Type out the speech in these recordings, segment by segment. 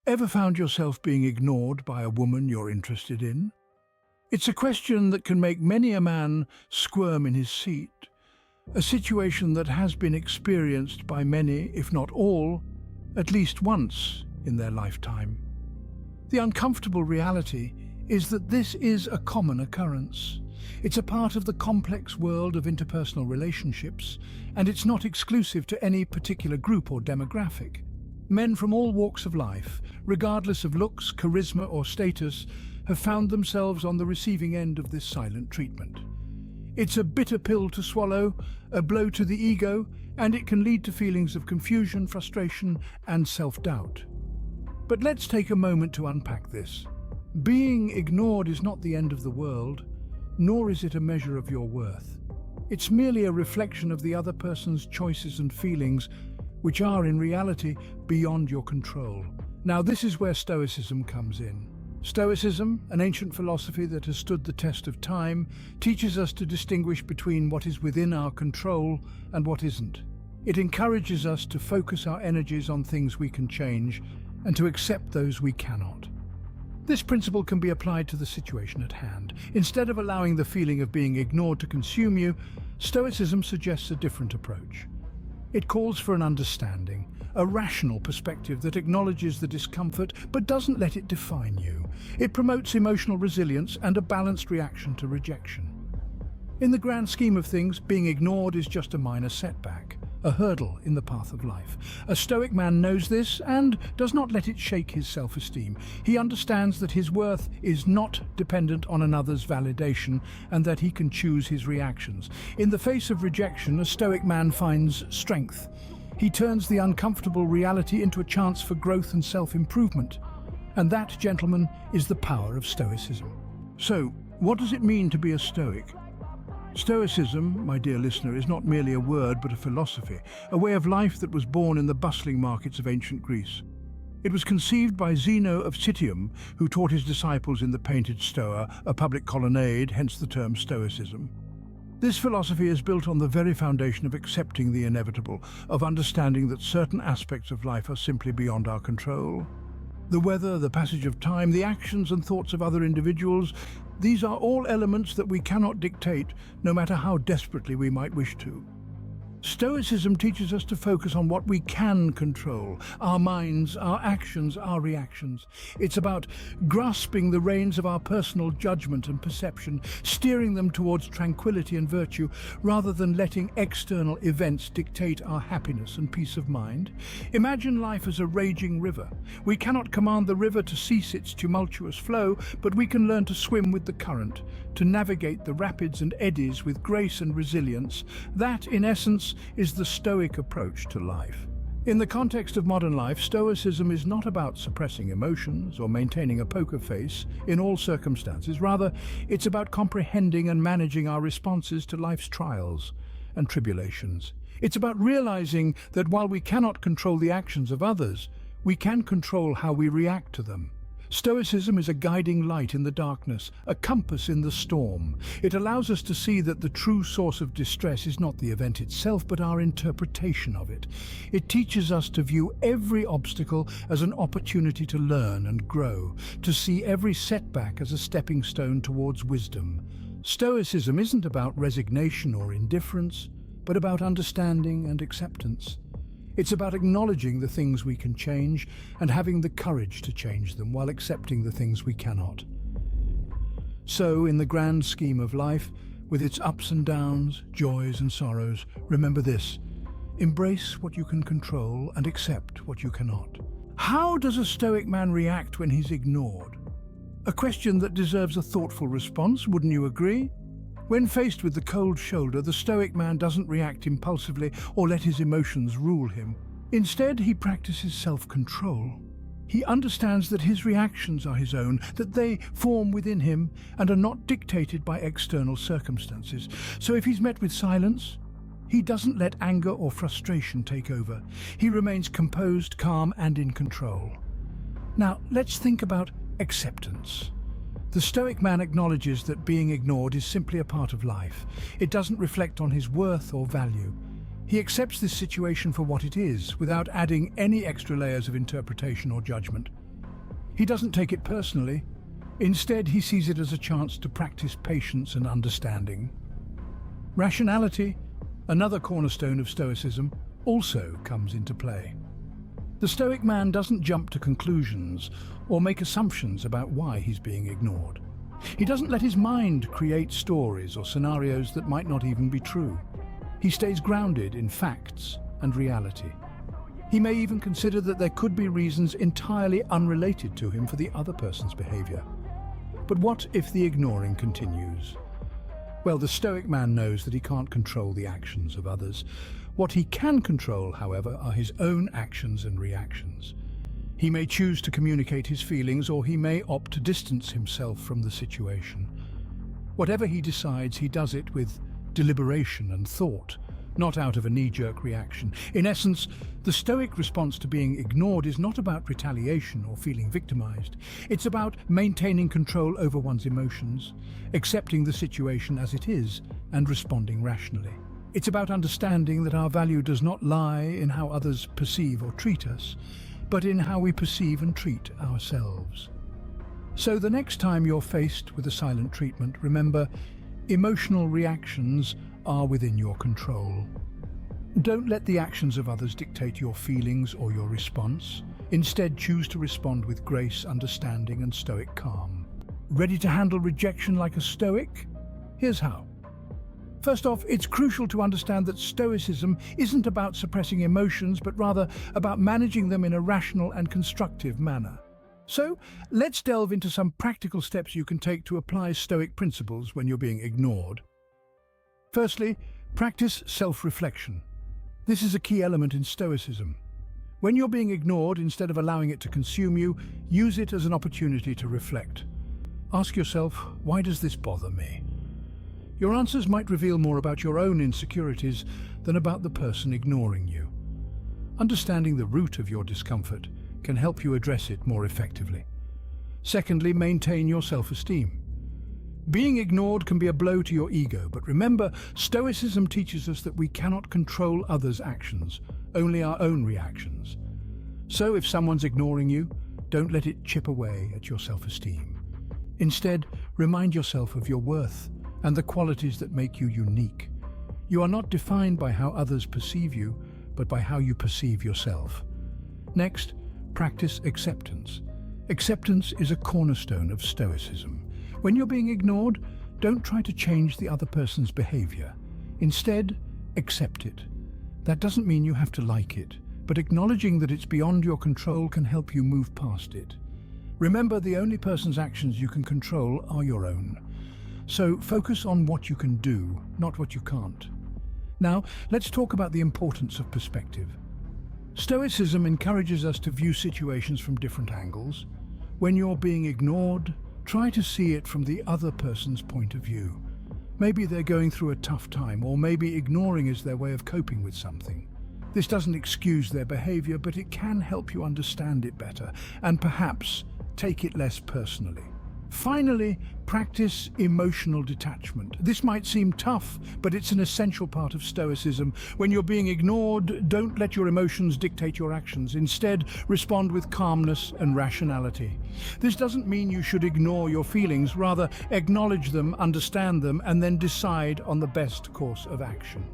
Ever found yourself being ignored by a woman you're interested in? It's a question that can make many a man squirm in his seat, a situation that has been experienced by many, if not all, at least once in their lifetime. The uncomfortable reality is that this is a common occurrence. It's a part of the complex world of interpersonal relationships, and it's not exclusive to any particular group or demographic. Men from all walks of life, regardless of looks, charisma or status, have found themselves on the receiving end of this silent treatment. It's a bitter pill to swallow, a blow to the ego, and it can lead to feelings of confusion, frustration, and self-doubt. But let's take a moment to unpack this. Being ignored is not the end of the world, nor is it a measure of your worth. It's merely a reflection of the other person's choices and feelings, which are in reality beyond your control. Now, this is where Stoicism comes in. Stoicism, an ancient philosophy that has stood the test of time, teaches us to distinguish between what is within our control and what isn't. It encourages us to focus our energies on things we can change and to accept those we cannot. This principle can be applied to the situation at hand. Instead of allowing the feeling of being ignored to consume you, Stoicism suggests a different approach. It calls for an understanding, a rational perspective that acknowledges the discomfort but doesn't let it define you. It promotes emotional resilience and a balanced reaction to rejection. In the grand scheme of things, being ignored is just a minor setback, a hurdle in the path of life. A Stoic man knows this and does not let it shake his self-esteem. He understands that his worth is not dependent on another's validation and that he can choose his reactions. In the face of rejection, a Stoic man finds strength. He turns the uncomfortable reality into a chance for growth and self-improvement. And that, gentlemen, is the power of Stoicism. So, what does it mean to be a Stoic? Stoicism, my dear listener, is not merely a word but a philosophy, a way of life that was born in the bustling markets of ancient Greece. It was conceived by Zeno of Citium, who taught his disciples in the painted stoa, a public colonnade, hence the term Stoicism. This philosophy is built on the very foundation of accepting the inevitable, of understanding that certain aspects of life are simply beyond our control. The weather, the passage of time, the actions and thoughts of other individuals, these are all elements that we cannot dictate, no matter how desperately we might wish to. Stoicism teaches us to focus on what we can control, our minds, our actions, our reactions. It's about grasping the reins of our personal judgment and perception, steering them towards tranquility and virtue, rather than letting external events dictate our happiness and peace of mind. Imagine life as a raging river. We cannot command the river to cease its tumultuous flow, but we can learn to swim with the current, to navigate the rapids and eddies with grace and resilience. That, in essence, is the Stoic approach to life. In the context of modern life, Stoicism is not about suppressing emotions or maintaining a poker face in all circumstances. Rather, it's about comprehending and managing our responses to life's trials and tribulations. It's about realizing that while we cannot control the actions of others, we can control how we react to them. Stoicism is a guiding light in the darkness, a compass in the storm. It allows us to see that the true source of distress is not the event itself, but our interpretation of it. It teaches us to view every obstacle as an opportunity to learn and grow, to see every setback as a stepping stone towards wisdom. Stoicism isn't about resignation or indifference, but about understanding and acceptance. It's about acknowledging the things we can change and having the courage to change them while accepting the things we cannot. So, in the grand scheme of life, with its ups and downs, joys and sorrows, remember this: embrace what you can control and accept what you cannot. How does a Stoic man react when he's ignored? A question that deserves a thoughtful response, wouldn't you agree? When faced with the cold shoulder, the Stoic man doesn't react impulsively or let his emotions rule him. Instead, he practices self-control. He understands that his reactions are his own, that they form within him and are not dictated by external circumstances. So if he's met with silence, he doesn't let anger or frustration take over. He remains composed, calm, and in control. Now, let's think about acceptance. The Stoic man acknowledges that being ignored is simply a part of life. It doesn't reflect on his worth or value. He accepts this situation for what it is, without adding any extra layers of interpretation or judgment. He doesn't take it personally. Instead, he sees it as a chance to practice patience and understanding. Rationality, another cornerstone of Stoicism, also comes into play. The Stoic man doesn't jump to conclusions or make assumptions about why he's being ignored. He doesn't let his mind create stories or scenarios that might not even be true. He stays grounded in facts and reality. He may even consider that there could be reasons entirely unrelated to him for the other person's behavior. But what if the ignoring continues? Well, the Stoic man knows that he can't control the actions of others. What he can control, however, are his own actions and reactions. He may choose to communicate his feelings, or he may opt to distance himself from the situation. Whatever he decides, he does it with deliberation and thought, not out of a knee-jerk reaction. In essence, the Stoic response to being ignored is not about retaliation or feeling victimized. It's about maintaining control over one's emotions, accepting the situation as it is, and responding rationally. It's about understanding that our value does not lie in how others perceive or treat us, but in how we perceive and treat ourselves. So the next time you're faced with a silent treatment, remember, emotional reactions are within your control. Don't let the actions of others dictate your feelings or your response. Instead, choose to respond with grace, understanding, and Stoic calm. Ready to handle rejection like a Stoic? Here's how. First off, it's crucial to understand that Stoicism isn't about suppressing emotions, but rather about managing them in a rational and constructive manner. So, let's delve into some practical steps you can take to apply Stoic principles when you're being ignored. Firstly, practice self-reflection. This is a key element in Stoicism. When you're being ignored, instead of allowing it to consume you, use it as an opportunity to reflect. Ask yourself, why does this bother me? Your answers might reveal more about your own insecurities than about the person ignoring you. Understanding the root of your discomfort can help you address it more effectively. Secondly, maintain your self-esteem. Being ignored can be a blow to your ego, but remember, Stoicism teaches us that we cannot control others' actions, only our own reactions. So if someone's ignoring you, don't let it chip away at your self-esteem. Instead, remind yourself of your worth and the qualities that make you unique. You are not defined by how others perceive you, but by how you perceive yourself. Next, practice acceptance. Acceptance is a cornerstone of Stoicism. When you're being ignored, don't try to change the other person's behavior. Instead, accept it. That doesn't mean you have to like it, but acknowledging that it's beyond your control can help you move past it. Remember, the only person's actions you can control are your own. So focus on what you can do, not what you can't. Now, let's talk about the importance of perspective. Stoicism encourages us to view situations from different angles. When you're being ignored, try to see it from the other person's point of view. Maybe they're going through a tough time, or maybe ignoring is their way of coping with something. This doesn't excuse their behavior, but it can help you understand it better, and perhaps take it less personally. Finally, practice emotional detachment. This might seem tough, but it's an essential part of Stoicism. When you're being ignored, don't let your emotions dictate your actions. Instead, respond with calmness and rationality. This doesn't mean you should ignore your feelings, rather acknowledge them, understand them, and then decide on the best course of action.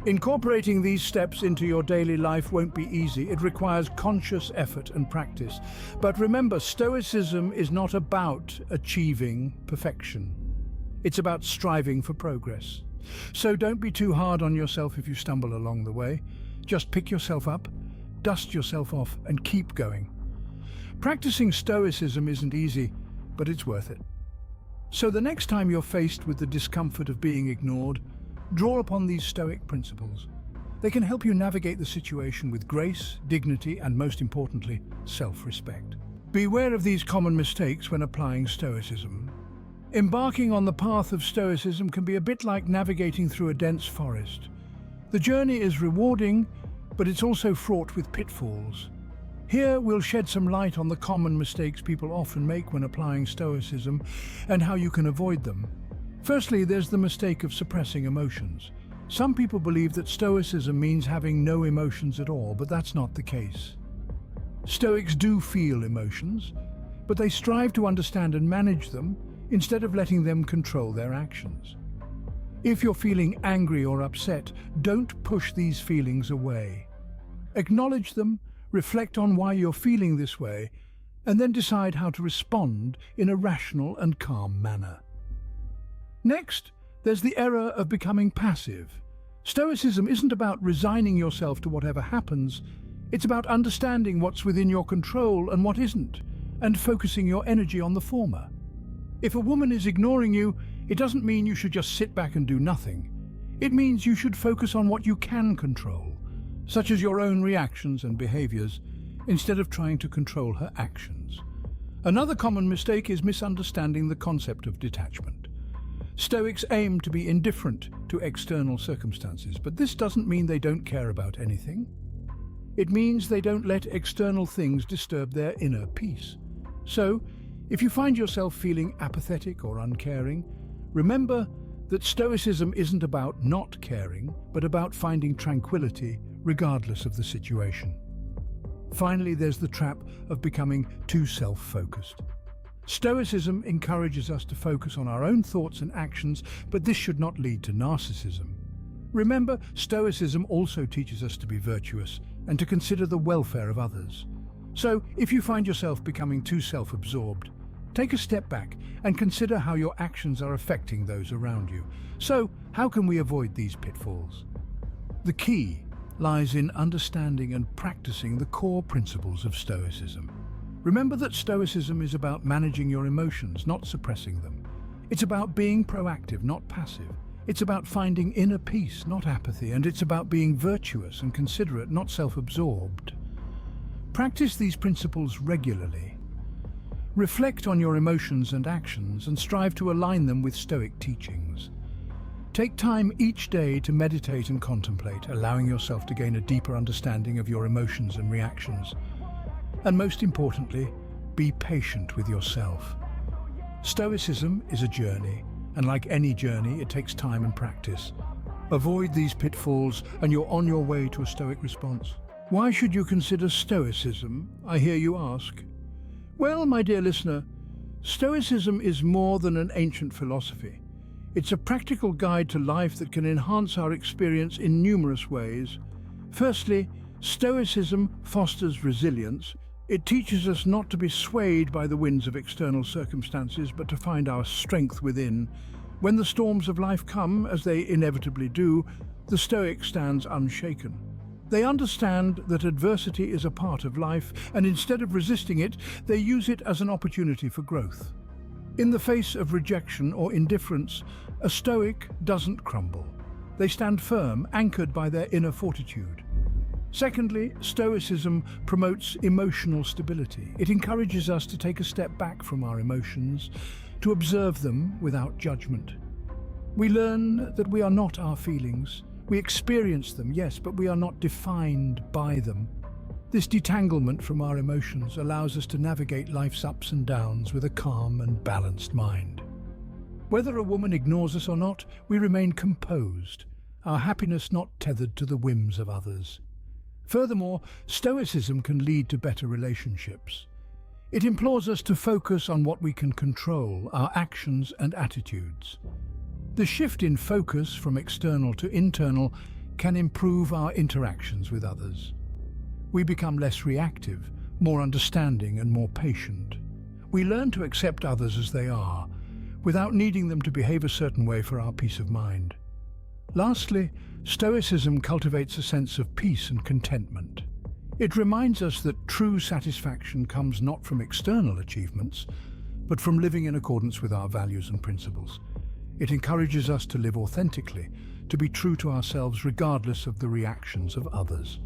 Incorporating these steps into your daily life won't be easy. It requires conscious effort and practice. But remember, Stoicism is not about achieving perfection. It's about striving for progress. So don't be too hard on yourself if you stumble along the way. Just pick yourself up, dust yourself off, and keep going. Practicing Stoicism isn't easy, but it's worth it. So the next time you're faced with the discomfort of being ignored, draw upon these Stoic principles. They can help you navigate the situation with grace, dignity, and most importantly, self-respect. Beware of these common mistakes when applying Stoicism. Embarking on the path of Stoicism can be a bit like navigating through a dense forest. The journey is rewarding, but it's also fraught with pitfalls. Here we'll shed some light on the common mistakes people often make when applying Stoicism and how you can avoid them. Firstly, there's the mistake of suppressing emotions. Some people believe that Stoicism means having no emotions at all, but that's not the case. Stoics do feel emotions. but they strive to understand and manage them instead of letting them control their actions. If you're feeling angry or upset, don't push these feelings away. Acknowledge them, reflect on why you're feeling this way, and then decide how to respond in a rational and calm manner. Next, there's the error of becoming passive. Stoicism isn't about resigning yourself to whatever happens. It's about understanding what's within your control and what isn't, and focusing your energy on the former. If a woman is ignoring you, it doesn't mean you should just sit back and do nothing. It means you should focus on what you can control, such as your own reactions and behaviors, instead of trying to control her actions. Another common mistake is misunderstanding the concept of detachment. Stoics aim to be indifferent to external circumstances, but this doesn't mean they don't care about anything. It means they don't let external things disturb their inner peace. So, if you find yourself feeling apathetic or uncaring, remember that Stoicism isn't about not caring, but about finding tranquility regardless of the situation. Finally, there's the trap of becoming too self-focused. Stoicism encourages us to focus on our own thoughts and actions, but this should not lead to narcissism. Remember, Stoicism also teaches us to be virtuous and to consider the welfare of others. So, if you find yourself becoming too self-absorbed, take a step back and consider how your actions are affecting those around you. So, how can we avoid these pitfalls? The key lies in understanding and practicing the core principles of Stoicism. Remember that Stoicism is about managing your emotions, not suppressing them. It's about being proactive, not passive. It's about finding inner peace, not apathy, and it's about being virtuous and considerate, not self-absorbed. Practice these principles regularly. Reflect on your emotions and actions and strive to align them with Stoic teachings. Take time each day to meditate and contemplate, allowing yourself to gain a deeper understanding of your emotions and reactions. And most importantly, be patient with yourself. Stoicism is a journey, and like any journey, it takes time and practice. Avoid these pitfalls and you're on your way to a Stoic response. Why should you consider Stoicism, I hear you ask? Well, my dear listener, Stoicism is more than an ancient philosophy. It's a practical guide to life that can enhance our experience in numerous ways. Firstly, Stoicism fosters resilience. It teaches us not to be swayed by the winds of external circumstances, but to find our strength within. When the storms of life come, as they inevitably do, the Stoic stands unshaken. They understand that adversity is a part of life, and instead of resisting it, they use it as an opportunity for growth. In the face of rejection or indifference, a Stoic doesn't crumble. They stand firm, anchored by their inner fortitude. Secondly, Stoicism promotes emotional stability. It encourages us to take a step back from our emotions, to observe them without judgment. We learn that we are not our feelings. We experience them, yes, but we are not defined by them. This detanglement from our emotions allows us to navigate life's ups and downs with a calm and balanced mind. Whether a woman ignores us or not, we remain composed, our happiness not tethered to the whims of others. Furthermore, Stoicism can lead to better relationships. It implores us to focus on what we can control, our actions and attitudes. The shift in focus from external to internal can improve our interactions with others. We become less reactive, more understanding and more patient. We learn to accept others as they are, without needing them to behave a certain way for our peace of mind. Lastly, Stoicism cultivates a sense of peace and contentment. It reminds us that true satisfaction comes not from external achievements, but from living in accordance with our values and principles. It encourages us to live authentically, to be true to ourselves regardless of the reactions of others.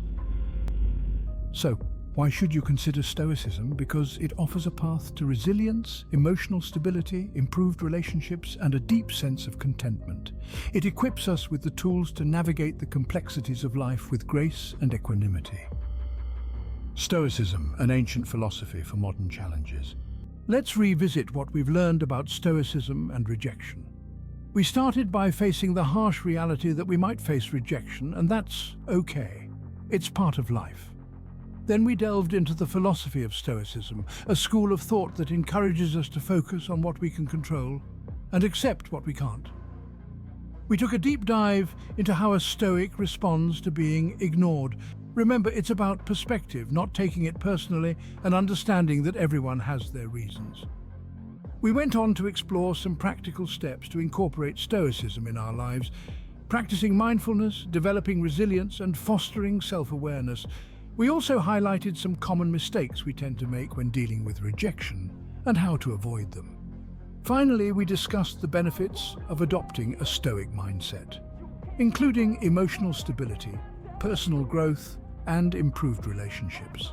So, why should you consider Stoicism? Because it offers a path to resilience, emotional stability, improved relationships, and a deep sense of contentment. It equips us with the tools to navigate the complexities of life with grace and equanimity. Stoicism, an ancient philosophy for modern challenges. Let's revisit what we've learned about Stoicism and rejection. We started by facing the harsh reality that we might face rejection, and that's okay. It's part of life. Then we delved into the philosophy of Stoicism, a school of thought that encourages us to focus on what we can control and accept what we can't. We took a deep dive into how a Stoic responds to being ignored. Remember, it's about perspective, not taking it personally, and understanding that everyone has their reasons. We went on to explore some practical steps to incorporate Stoicism in our lives, practicing mindfulness, developing resilience, and fostering self-awareness. We also highlighted some common mistakes we tend to make when dealing with rejection and how to avoid them. Finally, we discussed the benefits of adopting a Stoic mindset, including emotional stability, personal growth, and improved relationships.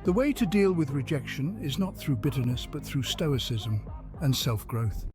The way to deal with rejection is not through bitterness, but through stoicism and self-growth.